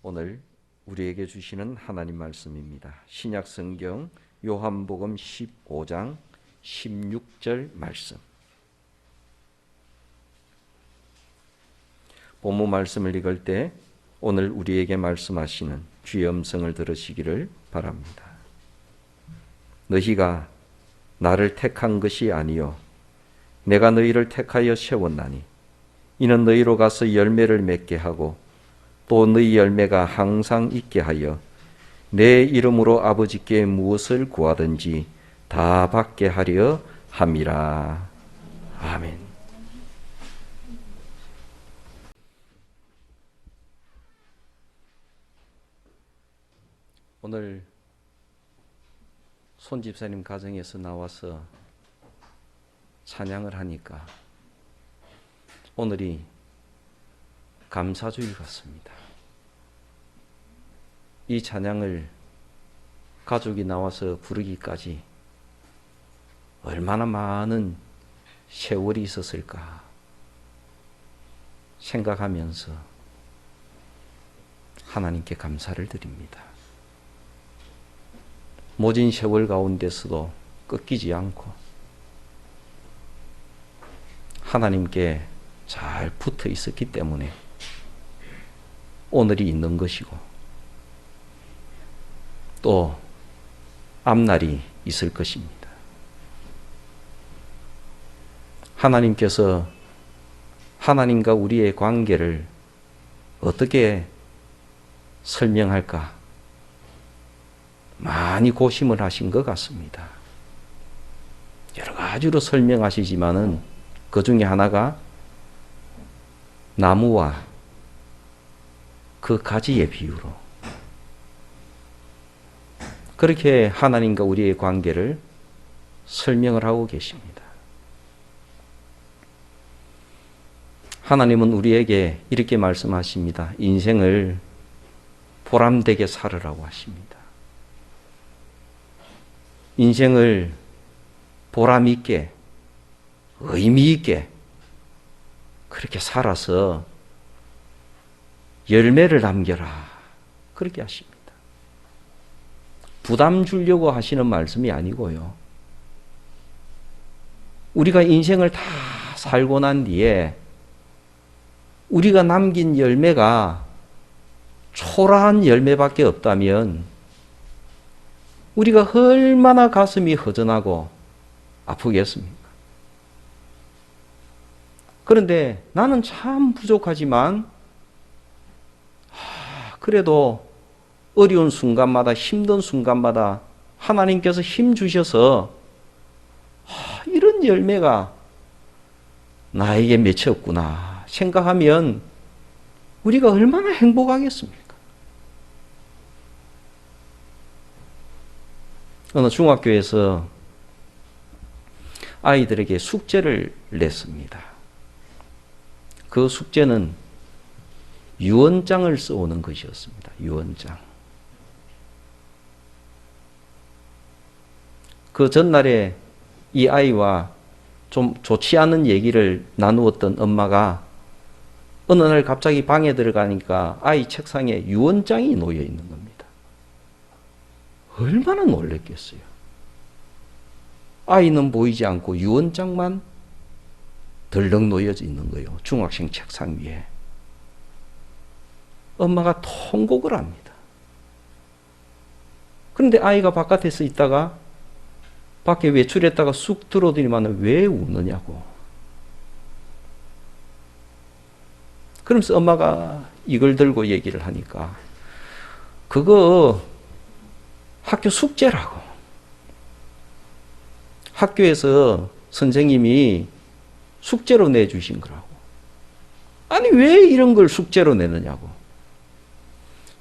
오늘 우리에게 주시는 하나님 말씀입니다. 신약 성경 요한복음 15장 16절 말씀. 본문 말씀을 읽을 때 오늘 우리에게 말씀하시는 주의 음성을 들으시기를 바랍니다. 너희가 나를 택한 것이 아니요 내가 너희를 택하여 세웠나니 이는 너희로 가서 열매를 맺게 하고 또 너희 열매가 항상 있게 하여 내 이름으로 아버지께 무엇을 구하든지 다 받게 하려 함이라. 아멘. 오늘 손 집사님 가정에서 나와서 찬양을 하니까 오늘이 감사주일 같습니다. 이 찬양을 가족이 나와서 부르기까지 얼마나 많은 세월이 있었을까 생각하면서 하나님께 감사를 드립니다. 모진 세월 가운데서도 꺾이지 않고 하나님께 잘 붙어 있었기 때문에 오늘이 있는 것이고 또 앞날이 있을 것입니다. 하나님께서 하나님과 우리의 관계를 어떻게 설명할까 많이 고심을 하신 것 같습니다. 여러 가지로 설명하시지만은 그 중에 하나가 나무와 그 가지의 비유로 그렇게 하나님과 우리의 관계를 설명을 하고 계십니다. 하나님은 우리에게 이렇게 말씀하십니다. 인생을 보람되게 살으라고 하십니다. 인생을 보람 있게 의미 있게 그렇게 살아서 열매를 남겨라 그렇게 하십니다. 부담 주려고 하시는 말씀이 아니고요. 우리가 인생을 다 살고 난 뒤에 우리가 남긴 열매가 초라한 열매밖에 없다면 우리가 얼마나 가슴이 허전하고 아프겠습니까? 그런데 나는 참 부족하지만 그래도 어려운 순간마다 힘든 순간마다 하나님께서 힘 주셔서 이런 열매가 나에게 맺혔구나 생각하면 우리가 얼마나 행복하겠습니까? 어느 중학교에서 아이들에게 숙제를 냈습니다. 그 숙제는 유언장을 써오는 것이었습니다. 유언장. 그 전날에 이 아이와 좀 좋지 않은 얘기를 나누었던 엄마가 어느 날 갑자기 방에 들어가니까 아이 책상에 유언장이 놓여 있는 겁니다. 얼마나 놀랐겠어요. 아이는 보이지 않고 유언장만 덜렁 놓여져 있는 거예요. 중학생 책상 위에. 엄마가 통곡을 합니다. 그런데 아이가 바깥에서 있다가 밖에 외출했다가 쑥 들어오더니만 왜 우느냐고. 그러면서 엄마가 이걸 들고 얘기를 하니까 그거 학교 숙제라고. 학교에서 선생님이 숙제로 내주신 거라고. 아니 왜 이런 걸 숙제로 내느냐고.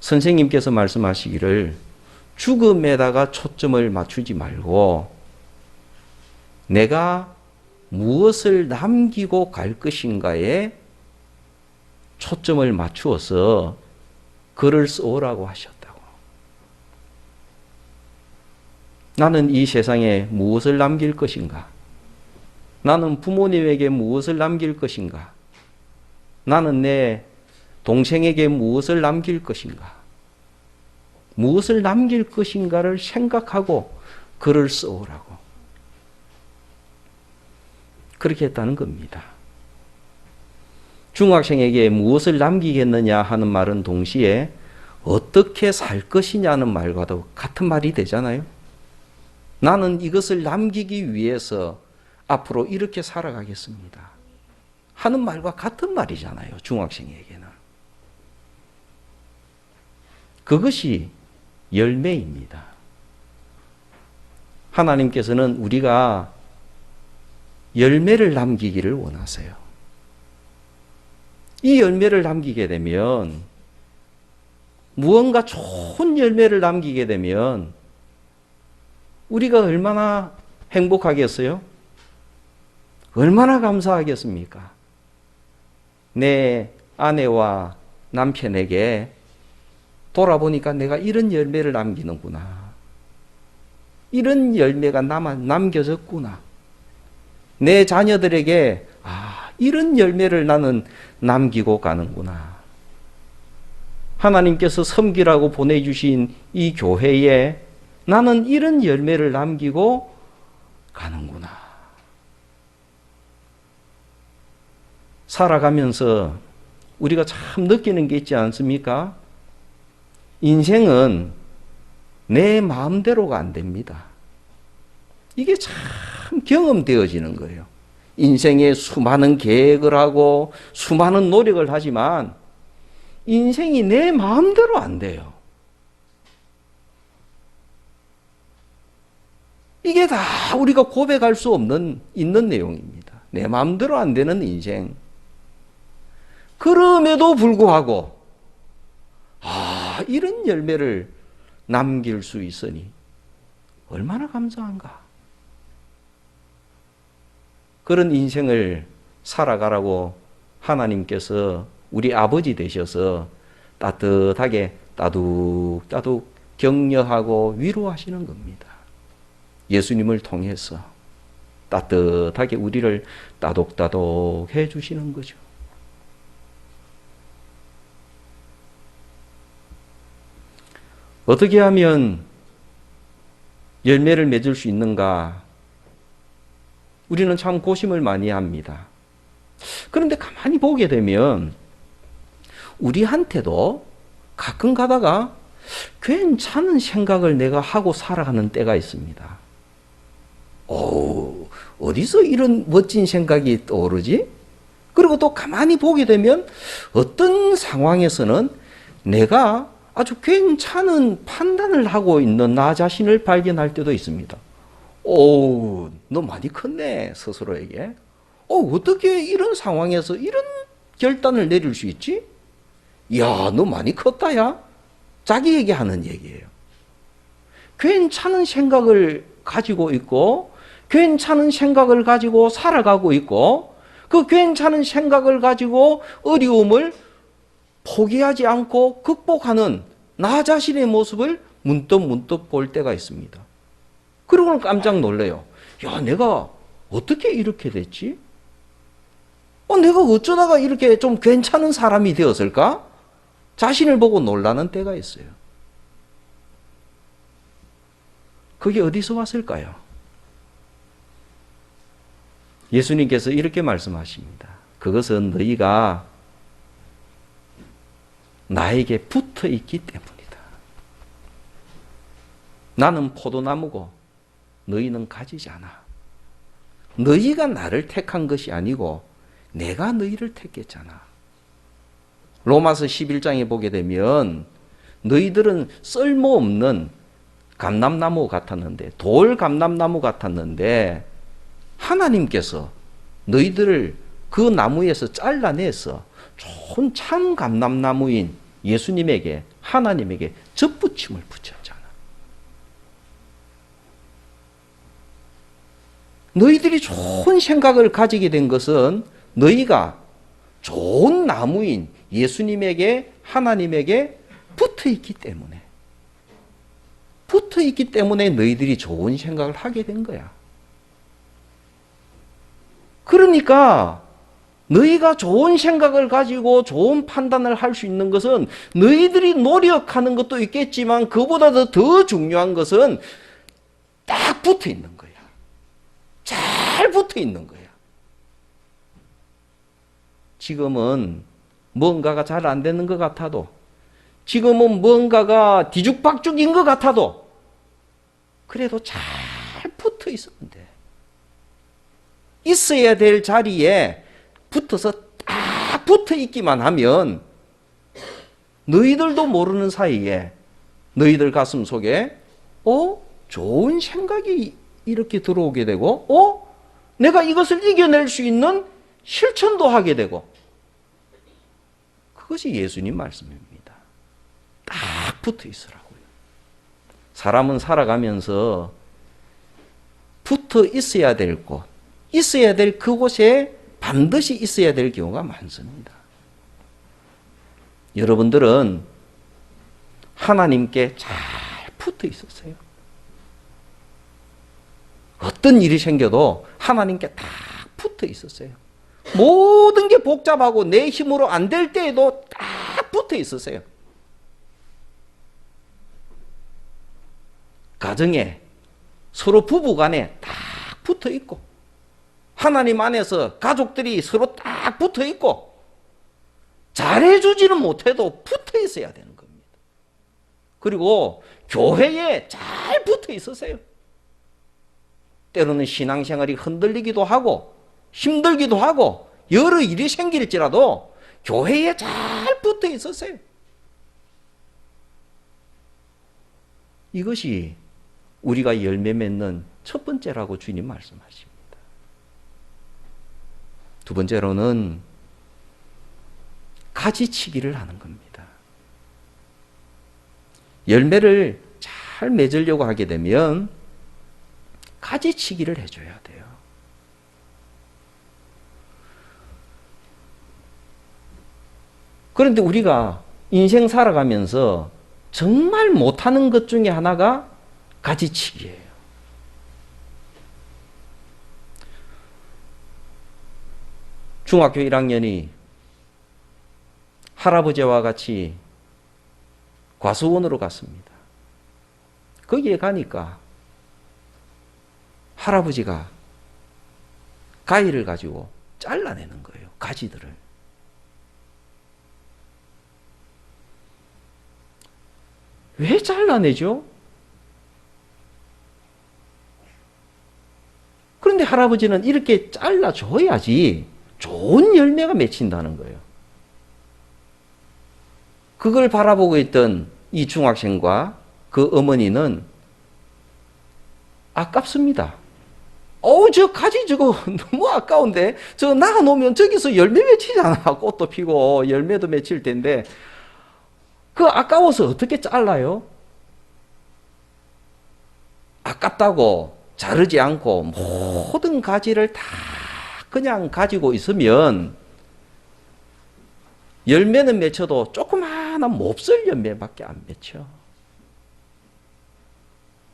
선생님께서 말씀하시기를 죽음에다가 초점을 맞추지 말고 내가 무엇을 남기고 갈 것인가에 초점을 맞추어서 글을 써오라고 하셨다고. 나는 이 세상에 무엇을 남길 것인가? 나는 부모님에게 무엇을 남길 것인가? 나는 내 동생에게 무엇을 남길 것인가? 무엇을 남길 것인가를 생각하고 글을 써오라고. 그렇게 했다는 겁니다. 중학생에게 무엇을 남기겠느냐 하는 말은 동시에 어떻게 살 것이냐는 말과도 같은 말이 되잖아요. 나는 이것을 남기기 위해서 앞으로 이렇게 살아가겠습니다 하는 말과 같은 말이잖아요. 중학생에게는. 그것이 열매입니다. 하나님께서는 우리가 열매를 남기기를 원하세요. 이 열매를 남기게 되면, 무언가 좋은 열매를 남기게 되면 우리가 얼마나 행복하겠어요? 얼마나 감사하겠습니까? 내 아내와 남편에게 돌아보니까 내가 이런 열매를 남기는구나. 이런 열매가 남겨졌구나. 내 자녀들에게 이런 열매를 나는 남기고 가는구나. 하나님께서 섬기라고 보내주신 이 교회에 나는 이런 열매를 남기고 가는구나. 살아가면서 우리가 참 느끼는 게 있지 않습니까? 인생은 내 마음대로가 안 됩니다. 이게 참 경험되어지는 거예요. 인생에 수많은 계획을 하고 수많은 노력을 하지만 인생이 내 마음대로 안 돼요. 이게 다 우리가 고백할 수 있는 내용입니다. 내 마음대로 안 되는 인생. 그럼에도 불구하고 이런 열매를 남길 수 있으니 얼마나 감사한가. 그런 인생을 살아가라고 하나님께서 우리 아버지 되셔서 따뜻하게 따둑따둑 격려하고 위로하시는 겁니다. 예수님을 통해서 따뜻하게 우리를 따독따독 해주시는 거죠. 어떻게 하면 열매를 맺을 수 있는가? 우리는 참 고심을 많이 합니다. 그런데 가만히 보게 되면 우리한테도 가끔 가다가 괜찮은 생각을 내가 하고 살아가는 때가 있습니다. 어디서 이런 멋진 생각이 떠오르지? 그리고 또 가만히 보게 되면 어떤 상황에서는 내가 아주 괜찮은 판단을 하고 있는 나 자신을 발견할 때도 있습니다. 너 많이 컸네, 스스로에게. 어떻게 이런 상황에서 이런 결단을 내릴 수 있지? 야, 너 많이 컸다, 야. 자기에게 하는 얘기예요. 괜찮은 생각을 가지고 있고, 괜찮은 생각을 가지고 살아가고 있고, 그 괜찮은 생각을 가지고 어려움을 포기하지 않고 극복하는 나 자신의 모습을 문득문득 볼 때가 있습니다. 그러고는 깜짝 놀래요. 야, 내가 어떻게 이렇게 됐지? 내가 어쩌다가 이렇게 좀 괜찮은 사람이 되었을까? 자신을 보고 놀라는 때가 있어요. 그게 어디서 왔을까요? 예수님께서 이렇게 말씀하십니다. 그것은 너희가 나에게 붙어 있기 때문이다. 나는 포도나무고 너희는 가지지 않아. 너희가 나를 택한 것이 아니고 내가 너희를 택했잖아. 로마서 11장에 보게 되면 너희들은 쓸모없는 감람나무 같았는데, 돌 감람나무 같았는데 하나님께서 너희들을 그 나무에서 잘라내서 좋은 참 감람나무인 예수님에게, 하나님에게 접붙임을 붙였잖아. 너희들이 좋은 생각을 가지게 된 것은 너희가 좋은 나무인 예수님에게, 하나님에게 붙어 있기 때문에, 붙어 있기 때문에 너희들이 좋은 생각을 하게 된 거야. 그러니까 너희가 좋은 생각을 가지고 좋은 판단을 할 수 있는 것은 너희들이 노력하는 것도 있겠지만 그보다도 더 중요한 것은 딱 붙어 있는 거야. 잘 붙어 있는 거야. 지금은 뭔가가 잘 안 되는 것 같아도, 지금은 뭔가가 뒤죽박죽인 것 같아도, 그래도 잘 붙어 있으면 돼. 있어야 될 자리에 붙어서 딱 붙어 있기만 하면 너희들도 모르는 사이에 너희들 가슴 속에 좋은 생각이 이렇게 들어오게 되고 내가 이것을 이겨낼 수 있는 실천도 하게 되고, 그것이 예수님 말씀입니다. 딱 붙어 있으라고요. 사람은 살아가면서 붙어 있어야 될 곳, 있어야 될 그곳에 반드시 있어야 될 경우가 많습니다. 여러분들은 하나님께 잘 붙어 있었어요. 어떤 일이 생겨도 하나님께 딱 붙어 있었어요. 모든 게 복잡하고 내 힘으로 안 될 때에도 딱 붙어 있었어요. 가정에 서로 부부 간에 딱 붙어 있고, 하나님 안에서 가족들이 서로 딱 붙어 있고, 잘해주지는 못해도 붙어 있어야 되는 겁니다. 그리고 교회에 잘 붙어 있었어요. 때로는 신앙생활이 흔들리기도 하고 힘들기도 하고 여러 일이 생길지라도 교회에 잘 붙어 있었어요. 이것이 우리가 열매 맺는 첫 번째라고 주님 말씀하십니다. 두 번째로는 가지치기를 하는 겁니다. 열매를 잘 맺으려고 하게 되면 가지치기를 해줘야 돼요. 그런데 우리가 인생 살아가면서 정말 못하는 것 중에 하나가 가지치기예요. 중학교 1학년이 할아버지와 같이 과수원으로 갔습니다. 거기에 가니까 할아버지가 가위를 가지고 잘라내는 거예요. 가지들을. 왜 잘라내죠? 그런데 할아버지는 이렇게 잘라줘야지 좋은 열매가 맺힌다는 거예요. 그걸 바라보고 있던 이 중학생과 그 어머니는 아깝습니다. 저 가지 저거 너무 아까운데, 저거 나가놓으면 저기서 열매 맺히잖아. 꽃도 피고 열매도 맺힐 텐데 그 아까워서 어떻게 잘라요? 아깝다고 자르지 않고 모든 가지를 다 그냥 가지고 있으면 열매는 맺혀도 조그마한 몹쓸 열매밖에 안 맺혀.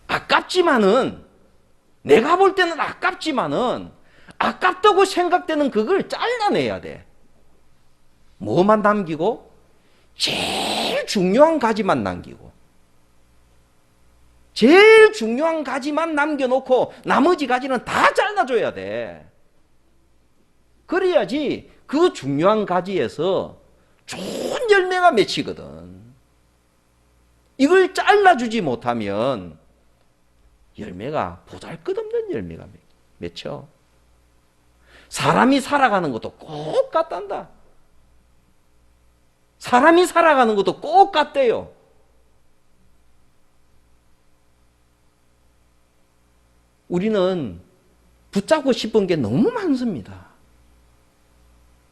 아깝지만은, 내가 볼 때는 아깝지만은 아깝다고 생각되는 그걸 잘라내야 돼. 뭐만 남기고? 제일 중요한 가지만 남기고, 제일 중요한 가지만 남겨놓고 나머지 가지는 다 잘라줘야 돼. 그래야지 그 중요한 가지에서 좋은 열매가 맺히거든. 이걸 잘라주지 못하면 열매가 보잘것없는 열매가 맺혀. 사람이 살아가는 것도 꼭 같단다. 사람이 살아가는 것도 꼭 같대요. 우리는 붙잡고 싶은 게 너무 많습니다.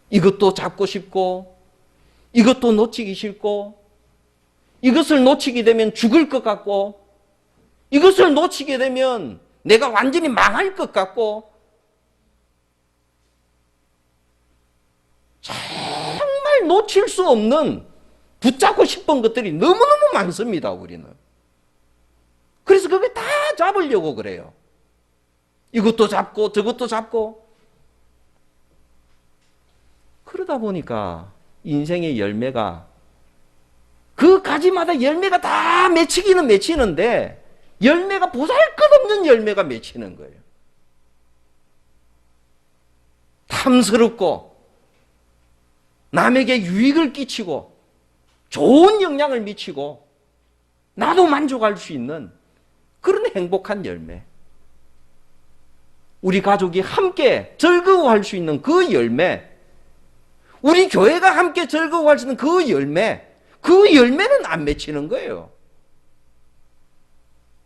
이것도 잡고 싶고, 이것도 놓치기 싫고, 이것을 놓치게 되면 죽을 것 같고, 이것을 놓치게 되면 내가 완전히 망할 것 같고, 정말 놓칠 수 없는 붙잡고 싶은 것들이 너무너무 많습니다, 우리는. 그래서 그걸 다 잡으려고 그래요. 이것도 잡고 저것도 잡고. 그러다 보니까 인생의 열매가 그 가지마다 열매가 다 맺히기는 맺히는데 열매가 보잘것없는 열매가 맺히는 거예요. 탐스럽고 남에게 유익을 끼치고 좋은 영향을 미치고 나도 만족할 수 있는 그런 행복한 열매. 우리 가족이 함께 즐거워할 수 있는 그 열매. 우리 교회가 함께 즐거워할 수 있는 그 열매. 그 열매는 안 맺히는 거예요.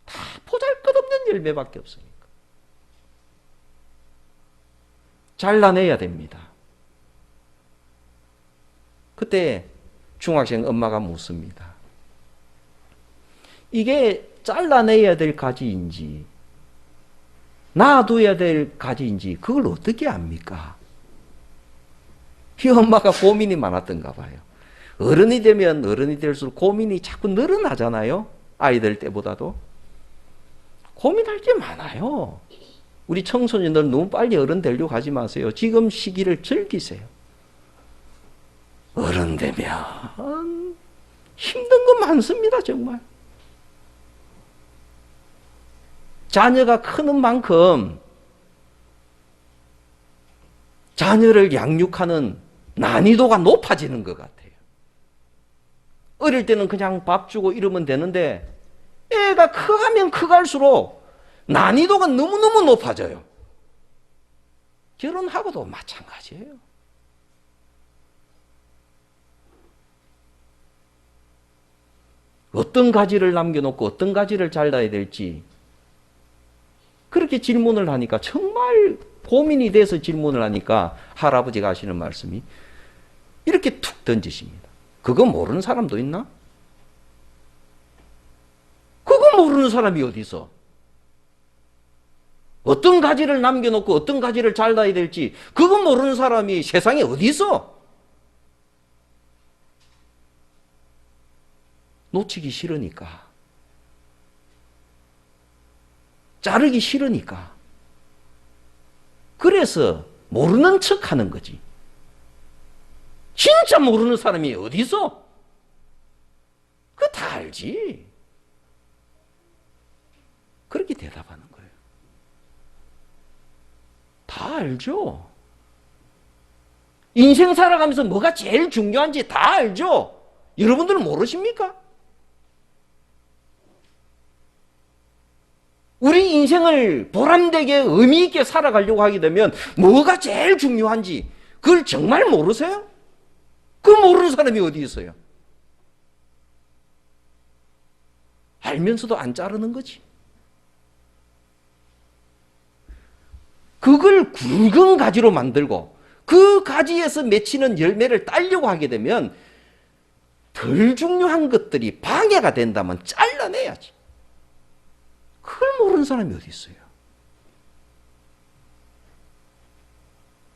다 보잘것없는 열매밖에 없으니까. 잘라내야 됩니다. 그때 중학생 엄마가 묻습니다. 이게 잘라내야 될 가지인지 놔둬야 될 가지인지 그걸 어떻게 압니까? 이 엄마가 고민이 많았던가 봐요. 어른이 되면 어른이 될수록 고민이 자꾸 늘어나잖아요. 아이들 때보다도. 고민할 게 많아요. 우리 청소년들 너무 빨리 어른 되려고 하지 마세요. 지금 시기를 즐기세요. 어른 되면 힘든 거 많습니다, 정말. 자녀가 크는 만큼 자녀를 양육하는 난이도가 높아지는 것 같아요. 어릴 때는 그냥 밥 주고 이러면 되는데 애가 커가면 커갈수록 난이도가 너무너무 높아져요. 결혼하고도 마찬가지예요. 어떤 가지를 남겨놓고 어떤 가지를 잘라야 될지 그렇게 질문을 하니까 정말 고민이 돼서 질문을 하니까 할아버지가 하시는 말씀이 이렇게 툭 던지십니다. 그거 모르는 사람도 있나? 그거 모르는 사람이 어디 있어? 어떤 가지를 남겨놓고 어떤 가지를 잘라야 될지 그거 모르는 사람이 세상에 어디 있어? 놓치기 싫으니까. 자르기 싫으니까. 그래서 모르는 척 하는 거지. 진짜 모르는 사람이 어디 있어? 그거 다 알지. 그렇게 대답하는 거예요. 다 알죠. 인생 살아가면서 뭐가 제일 중요한지 다 알죠. 여러분들은 모르십니까? 우리 인생을 보람되게 의미 있게 살아가려고 하게 되면 뭐가 제일 중요한지 그걸 정말 모르세요? 그 모르는 사람이 어디 있어요? 알면서도 안 자르는 거지. 그걸 굵은 가지로 만들고 그 가지에서 맺히는 열매를 따려고 하게 되면 덜 중요한 것들이 방해가 된다면 잘라내야지. 그걸 모르는 사람이 어디 있어요?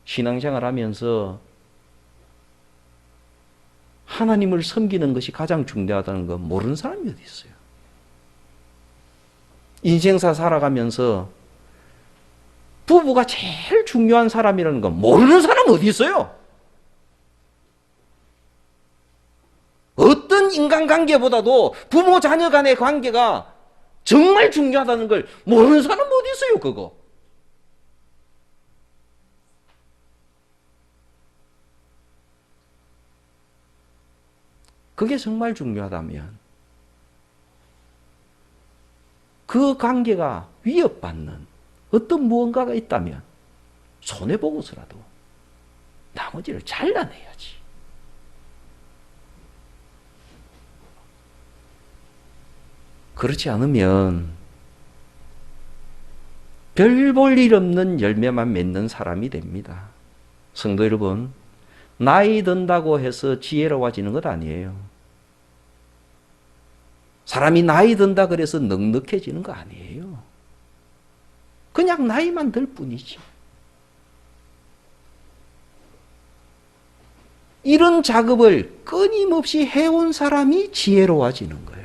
신앙생활 하면서 하나님을 섬기는 것이 가장 중요하다는 거 모르는 사람이 어디 있어요? 인생사 살아가면서 부부가 제일 중요한 사람이라는 거 모르는 사람 어디 있어요? 어떤 인간관계보다도 부모 자녀 간의 관계가 정말 중요하다는 걸 모르는 사람 어디 있어요, 그거? 그게 정말 중요하다면 그 관계가 위협받는 어떤 무언가가 있다면 손해보고서라도 나머지를 잘라내야지. 그렇지 않으면 별 볼 일 없는 열매만 맺는 사람이 됩니다. 성도 여러분, 나이 든다고 해서 지혜로워지는 것 아니에요. 사람이 나이 든다 그래서 넉넉해지는 거 아니에요. 그냥 나이만 들 뿐이지. 이런 작업을 끊임없이 해온 사람이 지혜로워지는 거예요.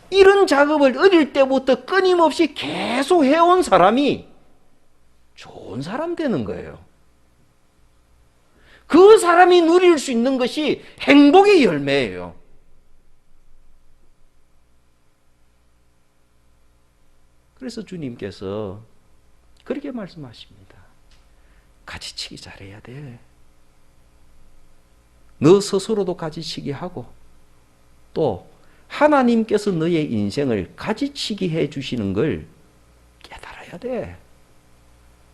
이런 작업을 어릴 때부터 끊임없이 계속 해온 사람이 좋은 사람 되는 거예요. 그 사람이 누릴 수 있는 것이 행복의 열매예요. 그래서 주님께서 그렇게 말씀하십니다. 가지치기 잘해야 돼. 너 스스로도 가지치기 하고 또 하나님께서 너의 인생을 가지치기 해 주시는 걸 깨달아야 돼.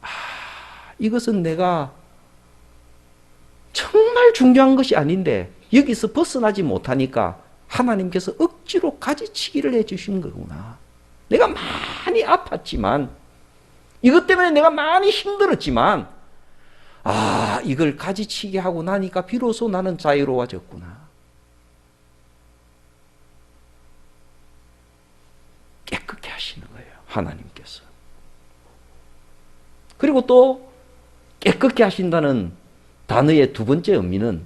아, 이것은 내가 정말 중요한 것이 아닌데 여기서 벗어나지 못하니까 하나님께서 억지로 가지치기를 해 주시는 거구나. 내가 많이 아팠지만 이것 때문에 내가 많이 힘들었지만 이걸 가지치기 하고 나니까 비로소 나는 자유로워졌구나. 깨끗게 하시는 거예요, 하나님께서. 그리고 또 깨끗게 하신다는 단어의 두 번째 의미는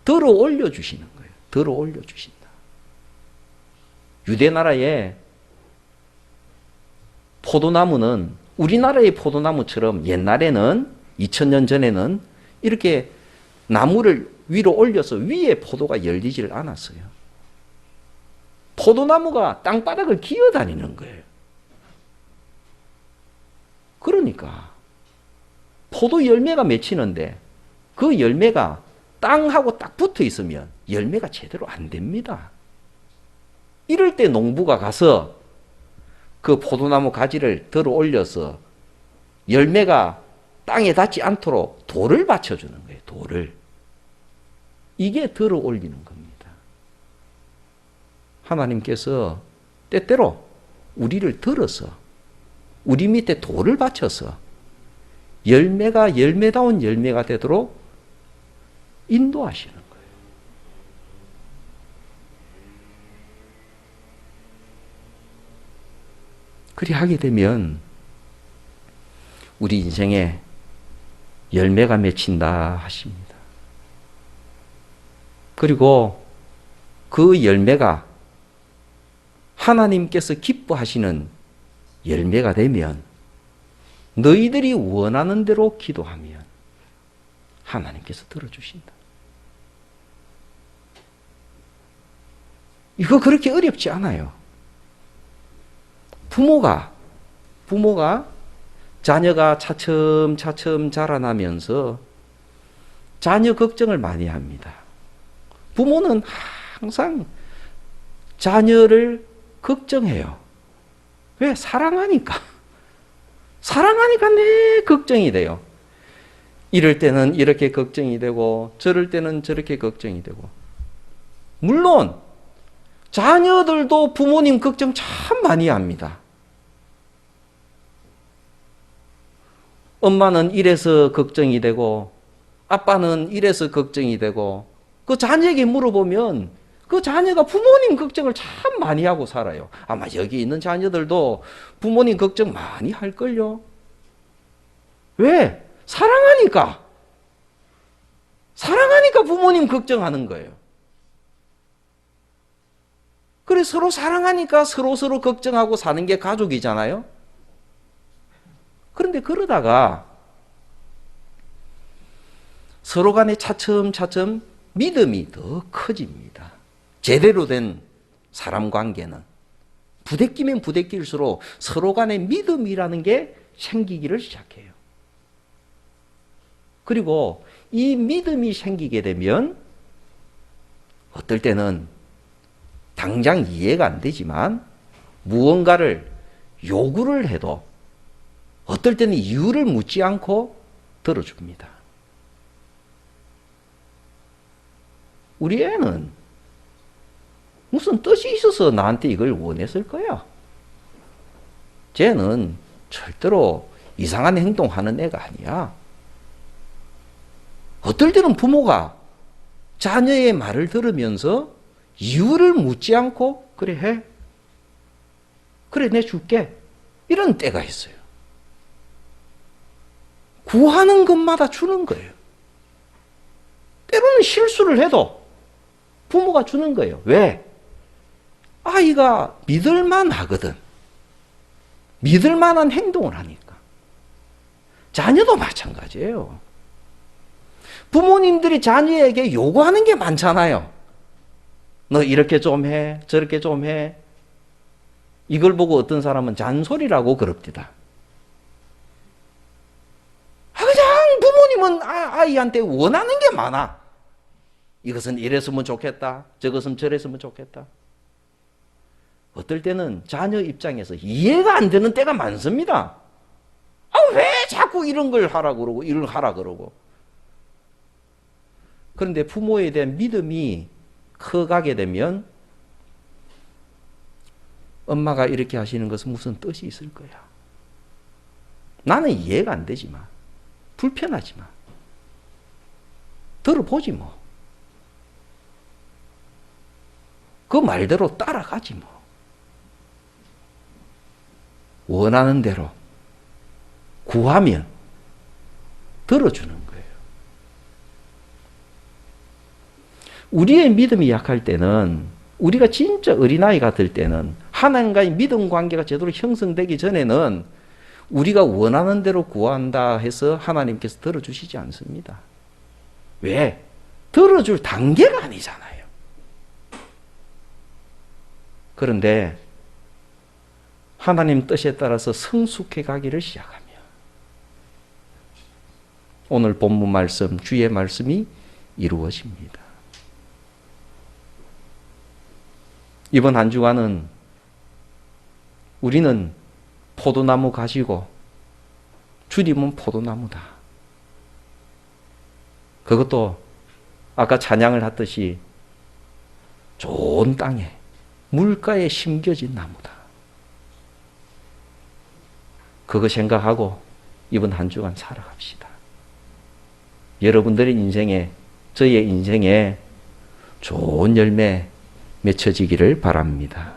들어 올려주시는 거예요. 들어 올려주신다. 유대나라에 포도나무는 우리나라의 포도나무처럼 옛날에는 2000년 전에는 이렇게 나무를 위로 올려서 위에 포도가 열리질 않았어요. 포도나무가 땅바닥을 기어다니는 거예요. 그러니까 포도 열매가 맺히는데 그 열매가 땅하고 딱 붙어 있으면 열매가 제대로 안 됩니다. 이럴 때 농부가 가서 그 포도나무 가지를 들어 올려서 열매가 땅에 닿지 않도록 돌을 받쳐주는 거예요. 돌을. 이게 들어 올리는 겁니다. 하나님께서 때때로 우리를 들어서 우리 밑에 돌을 받쳐서 열매가 열매다운 열매가 되도록 인도하시는 거예요. 그리 하게 되면 우리 인생에 열매가 맺힌다 하십니다. 그리고 그 열매가 하나님께서 기뻐하시는 열매가 되면 너희들이 원하는 대로 기도하면 하나님께서 들어주신다. 이거 그렇게 어렵지 않아요. 부모가 자녀가 차츰차츰 자라나면서 자녀 걱정을 많이 합니다. 부모는 항상 자녀를 걱정해요. 왜? 사랑하니까. 사랑하니까 내 걱정이 돼요. 이럴 때는 이렇게 걱정이 되고 저럴 때는 저렇게 걱정이 되고. 물론 자녀들도 부모님 걱정 참 많이 합니다. 엄마는 이래서 걱정이 되고 아빠는 이래서 걱정이 되고 그 자녀에게 물어보면 그 자녀가 부모님 걱정을 참 많이 하고 살아요. 아마 여기 있는 자녀들도 부모님 걱정 많이 할걸요. 왜? 사랑하니까. 사랑하니까 부모님 걱정하는 거예요. 그래 서로 사랑하니까 서로 걱정하고 사는 게 가족이잖아요. 그런데 그러다가 서로 간에 차츰차츰 믿음이 더 커집니다. 제대로 된 사람 관계는 부대끼면 부대낄수록 서로 간에 믿음이라는 게 생기기를 시작해요. 그리고 이 믿음이 생기게 되면 어떨 때는 당장 이해가 안 되지만 무언가를 요구를 해도 어떨 때는 이유를 묻지 않고 들어줍니다. 우리 애는 무슨 뜻이 있어서 나한테 이걸 원했을 거야? 쟤는 절대로 이상한 행동하는 애가 아니야. 어떨 때는 부모가 자녀의 말을 들으면서 이유를 묻지 않고 그래 해. 그래 내 줄게. 이런 때가 있어요. 구하는 것마다 주는 거예요. 때로는 실수를 해도 부모가 주는 거예요. 왜? 아이가 믿을만 하거든. 믿을만한 행동을 하니까. 자녀도 마찬가지예요. 부모님들이 자녀에게 요구하는 게 많잖아요. 너 이렇게 좀 해, 저렇게 좀 해. 이걸 보고 어떤 사람은 잔소리라고 그럽니다. 그냥 부모님은 아이한테 원하는 게 많아. 이것은 이랬으면 좋겠다. 저것은 저랬으면 좋겠다. 어떨 때는 자녀 입장에서 이해가 안 되는 때가 많습니다. 왜 자꾸 이런 걸 하라 그러고 이런 걸 하라 그러고. 그런데 부모에 대한 믿음이 커가게 되면 엄마가 이렇게 하시는 것은 무슨 뜻이 있을 거야. 나는 이해가 안 되지만, 불편하지만, 들어보지 뭐. 그 말대로 따라가지 뭐. 원하는 대로 구하면 들어주는 거예요. 우리의 믿음이 약할 때는, 우리가 진짜 어린아이가 될 때는, 하나님과의 믿음 관계가 제대로 형성되기 전에는 우리가 원하는 대로 구한다 해서 하나님께서 들어주시지 않습니다. 왜? 들어줄 단계가 아니잖아요. 그런데 하나님 뜻에 따라서 성숙해 가기를 시작하면 오늘 본문 말씀, 주의 말씀이 이루어집니다. 이번 한 주간은 우리는 포도나무 가지고 주님은 포도나무다. 그것도 아까 찬양을 하듯이 좋은 땅에 물가에 심겨진 나무다. 그거 생각하고 이번 한 주간 살아갑시다. 여러분들의 인생에, 저의 인생에 좋은 열매 맺혀지기를 바랍니다.